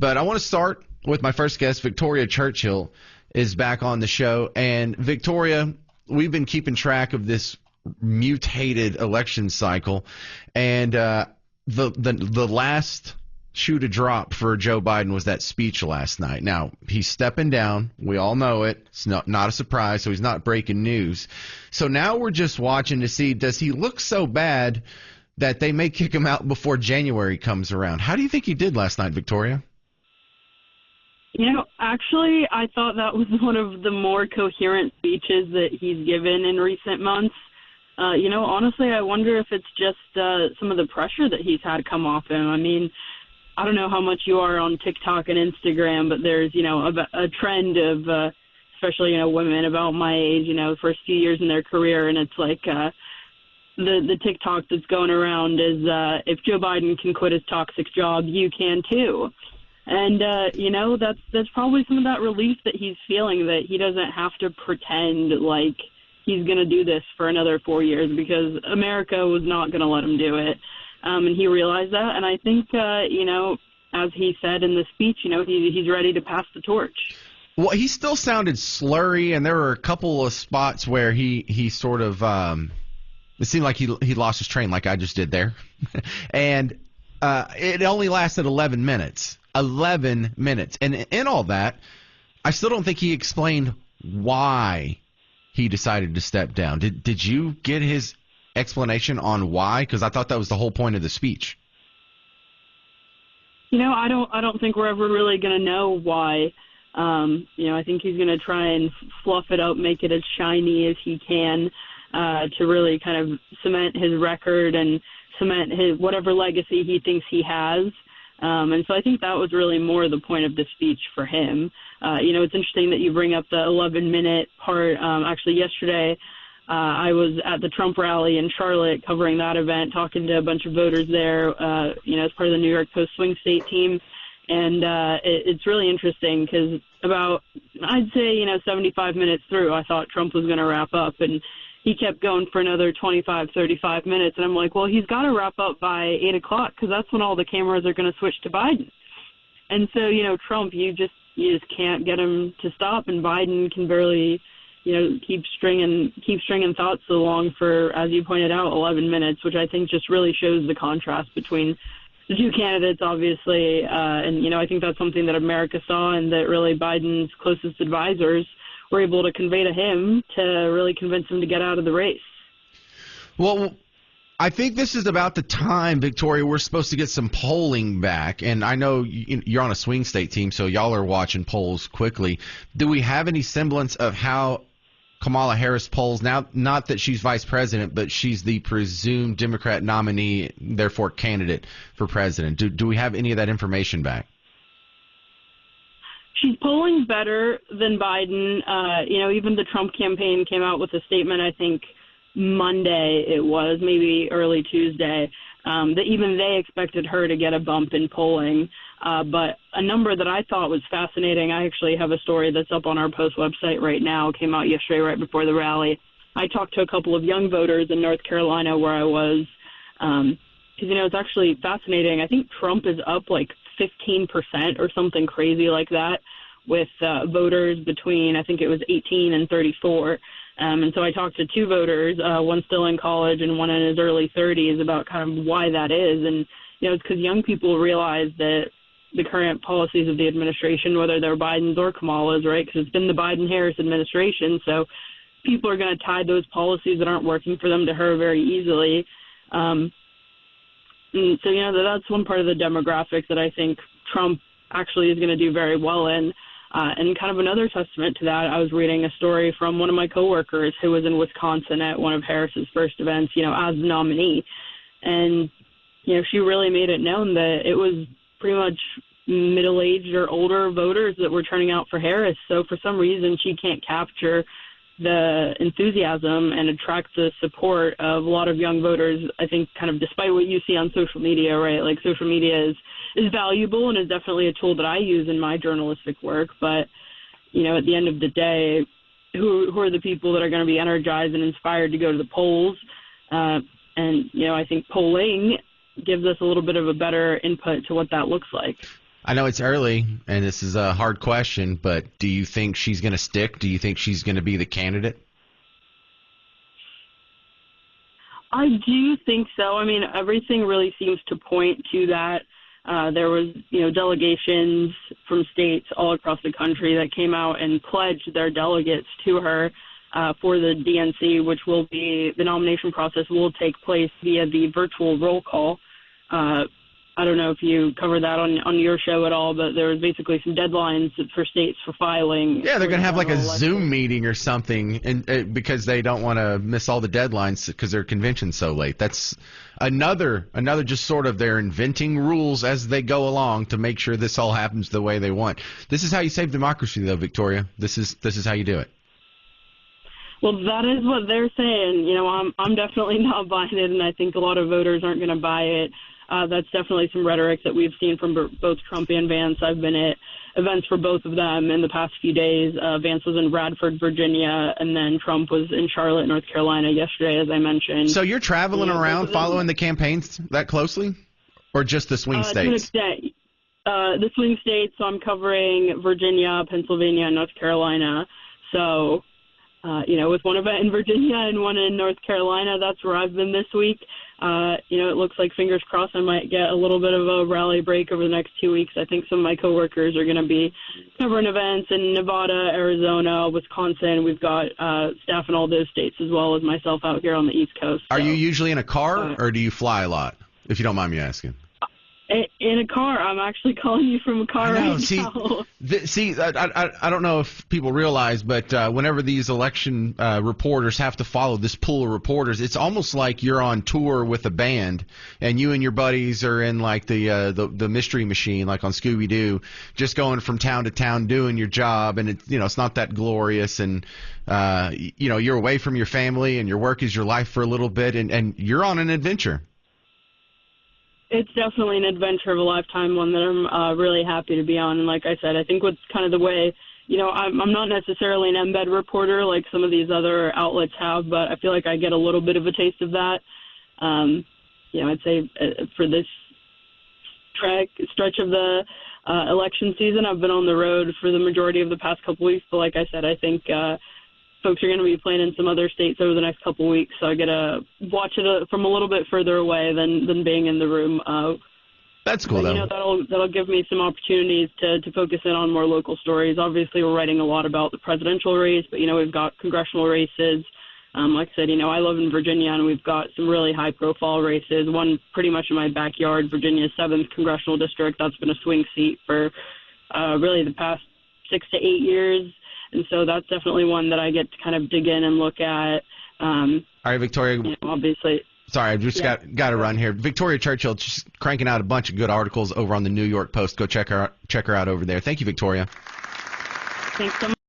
But I want to start with my first guest. Victoria Churchill is back on the show. And Victoria, we've been keeping track of this mutated election cycle. And the last shoe to drop for Joe Biden was that speech last night. Now, he's stepping down. We all know it. It's not a surprise, so he's not breaking news. So now we're just watching to see, does he look so bad that they may kick him out before January comes around? How do you think he did last night, Victoria? Actually, I thought that was one of the more coherent speeches that he's given in recent months. Honestly, I wonder if it's just some of the pressure that he's had come off him. I mean, I don't know how much you are on TikTok and Instagram, but there's, a trend of, especially, women about my age, first few years in their career. And it's like the TikTok that's going around is if Joe Biden can quit his toxic job, you can too. And, that's probably some of that relief that he's feeling, that he doesn't have to pretend like he's going to do this for another 4 years, because America was not going to let him do it. And he realized that. And I think, as he said in the speech, he's ready to pass the torch. Well, he still sounded slurry, and there were a couple of spots where he sort of it seemed like he lost his train, like I just did there. And it only lasted 11 minutes. 11 minutes. And in all that, I still don't think he explained why he decided to step down. Did you get his explanation on why? Because I thought that was the whole point of the speech. I don't think we're ever really going to know why. I think he's going to try and fluff it up, make it as shiny as he can, to really kind of cement his record and cement his whatever legacy he thinks he has. And so I think that was really more the point of the speech for him. It's interesting that you bring up the 11-minute part. Actually, yesterday, I was at the Trump rally in Charlotte covering that event, talking to a bunch of voters there, as part of the New York Post swing state team. And it's really interesting because about, I'd say, 75 minutes through, I thought Trump was going to wrap up. And he kept going for another 25, 35 minutes. And I'm like, well, he's got to wrap up by 8 o'clock because that's when all the cameras are going to switch to Biden. And so, Trump, you just can't get him to stop. And Biden can barely, keep stringing thoughts along for, as you pointed out, 11 minutes, which I think just really shows the contrast between the two candidates, obviously. And I think that's something that America saw, and that really Biden's closest advisors were able to convey to him to really convince him to get out of the race. Well, I think this is about the time, Victoria, we're supposed to get some polling back. And I know you're on a swing state team, so y'all are watching polls quickly. Do we have any semblance of how Kamala Harris polls now? Not that she's vice president, but she's the presumed Democrat nominee, therefore candidate for president. Do we have any of that information back? She's polling better than Biden. Even the Trump campaign came out with a statement, I think Monday it was, maybe early Tuesday, that even they expected her to get a bump in polling. But a number that I thought was fascinating, I actually have a story that's up on our Post website right now, came out yesterday right before the rally. I talked to a couple of young voters in North Carolina where I was, because, it's actually fascinating. I think Trump is up like 15% or something crazy like that with voters between, I think it was 18 and 34. And so I talked to two voters, one still in college and one in his early 30s, about kind of why that is. And, it's because young people realize that the current policies of the administration, whether they're Biden's or Kamala's, right, because it's been the Biden-Harris administration, so people are going to tie those policies that aren't working for them to her very easily. And so, that's one part of the demographic that I think Trump actually is going to do very well in. And kind of another testament to that, I was reading a story from one of my coworkers who was in Wisconsin at one of Harris's first events, as the nominee. And, she really made it known that it was pretty much middle-aged or older voters that were turning out for Harris. So for some reason, she can't capture the enthusiasm and attract the support of a lot of young voters, I think, kind of despite what you see on social media, right? Like, social media is valuable and is definitely a tool that I use in my journalistic work. But, at the end of the day, who are the people that are going to be energized and inspired to go to the polls? And, I think polling gives us a little bit of a better input to what that looks like. I know it's early, and this is a hard question, but do you think she's going to stick? Do you think she's going to be the candidate? I do think so. I mean, everything really seems to point to that. There was, delegations from states all across the country that came out and pledged their delegates to her for the DNC, which will be the nomination process will take place via the virtual roll call. I don't know if you covered that on your show at all, but there was basically some deadlines for states for filing. Yeah, they're going to have like a Zoom meeting or something, and because they don't want to miss all the deadlines because their convention's so late. That's another just sort of they're inventing rules as they go along to make sure this all happens the way they want. This is how you save democracy, though, Victoria. This is how you do it. Well, that is what they're saying. I'm definitely not buying it, and I think a lot of voters aren't going to buy it. That's definitely some rhetoric that we've seen from both Trump and Vance. I've been at events for both of them in the past few days. Vance was in Bradford, Virginia, and then Trump was in Charlotte, North Carolina yesterday, as I mentioned. So you're traveling around following the campaigns that closely, or just the swing states? To an extent. The swing states, so I'm covering Virginia, Pennsylvania, and North Carolina. So, with one event in Virginia and one in North Carolina, that's where I've been this week. It looks like, fingers crossed, I might get a little bit of a rally break over the next 2 weeks. I think some of my coworkers are going to be covering events in Nevada, Arizona, Wisconsin. We've got staff in all those states, as well as myself out here on the East Coast. Are you usually in a car, or do you fly a lot, if you don't mind me asking? In a car. I'm actually calling you from a car right now. I don't know if people realize, but whenever these election reporters have to follow this pool of reporters, it's almost like you're on tour with a band, and you and your buddies are in like the mystery machine, like on Scooby-Doo, just going from town to town doing your job, and it's not that glorious, and you're away from your family, and your work is your life for a little bit, and you're on an adventure. It's definitely an adventure of a lifetime, one that I'm really happy to be on. And like I said, I think what's kind of the way, I'm not necessarily an embed reporter like some of these other outlets have, but I feel like I get a little bit of a taste of that. I'd say for this stretch of the election season, I've been on the road for the majority of the past couple weeks. But like I said, I think folks are going to be playing in some other states over the next couple of weeks, so I get to watch it from a little bit further away than being in the room. That's cool, though. That'll give me some opportunities to focus in on more local stories. Obviously, we're writing a lot about the presidential race, but, we've got congressional races. Like I said, I live in Virginia, and we've got some really high-profile races, one pretty much in my backyard, Virginia's 7th congressional district. That's been a swing seat for really the past 6 to 8 years. And so that's definitely one that I get to kind of dig in and look at. All right, Victoria. Obviously. Sorry, I've just got to run here. Victoria Churchill just cranking out a bunch of good articles over on the New York Post. Go check her out over there. Thank you, Victoria. Thanks so much.